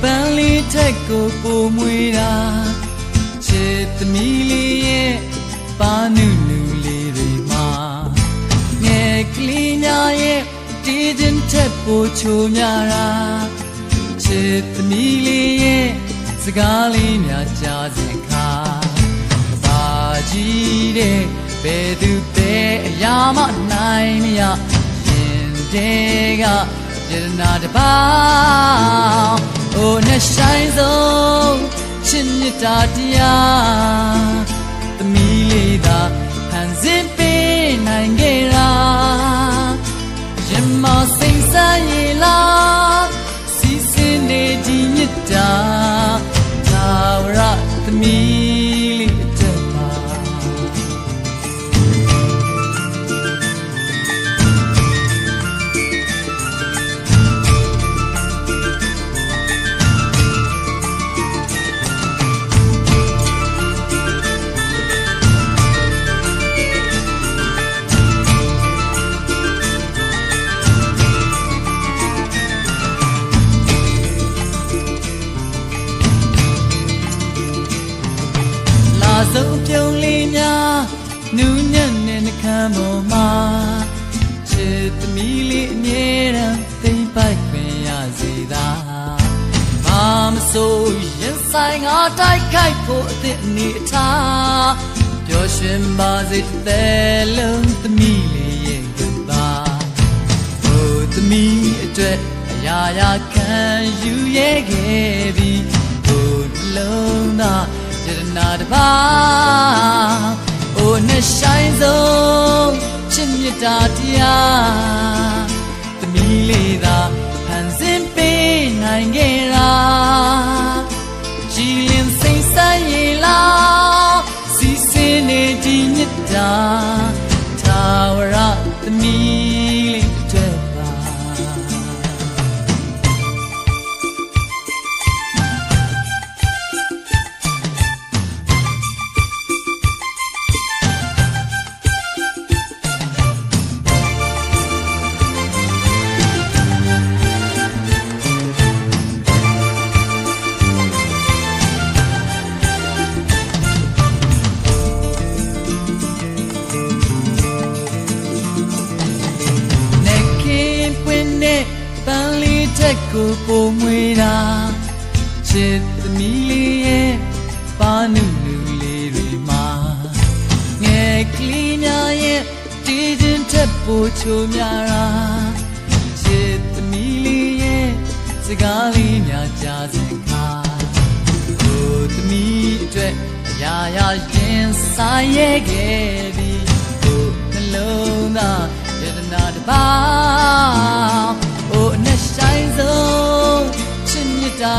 ပန်းလေးထက်ကိုပိုမွေတာချစ်သမီးလေးရဲ့ပါနုနုလေးတွေမှာငယ်ကလေးများရဲ့တီးခြင်းထက်ပိုချိုများတာချစ်သမီးလေးရဲ့စကားလေးများကြားစဉ်ခါဘာကြီးတဲ့ဘယ်သူပဲအရာမနိုင်မရရင်တဲ့ကယရနာတပါအိုနဲ့ဆိုင်ဆုံးချစ်မြတ်တာတရားသမီးလေးသာဖန်ဆင်းပေးနိုင်ခဲ့တာရင်မစိတ်ဆန်းရလားစီစဉ်နေဒီမြတ်တာသာဝရသမီးလေးအတွက်ပါဆုံးပြုံးလေးများနူးညံ့တဲ့နှခမ်းပေါ်မှာချစ်သမီးလေးအမြဲတမ်းသိမ့်ပိုက်ခွင့်ရစေသာဘာမဆိုရင်ဆိုင်ငါတိုက်ခိုက်ဖို့အသည့်အနေအထားပျော်ရွှင်ပါစေတဲ့လုံးသမီးလေးရဲ့ကဘာဟိုသမီးအတွက်အရာရာခံယူရဲခဲ့ပြီးဟိုလုံးသာယရနာတပါအိုနဲ့ဆိုင်ဆုံးချစ်မြတ်တာတရားသမီးလေးသာဖန်ဆင်းပေးနိုင်ခဲ့တာကြည်လင်စိတ်ဆန်းရလားစီစဉ်နေဒီမြတ်တာသာဝရသမီးလေးအတွက်ပါပန်းလေးထက်ကိုပိုမွေတာချစ်သမီးလေးရဲ့ပါနုနုလေးတွေမှာငယ်ကလေးများရဲ့တီးခြင်းထက်ပိုချိုများတာချစ်သမီးလေးရဲ့စကားလေးများကြားစဉ်ခါဟိုသမီးအတွက်အရာရာရင်ဆိုင်ရဲခဲ့ပြီးဟိုနှလုံးသားယတနာတပါအိုနဲ့ဆိုင်ဆုံးချစ်မြတ်တာ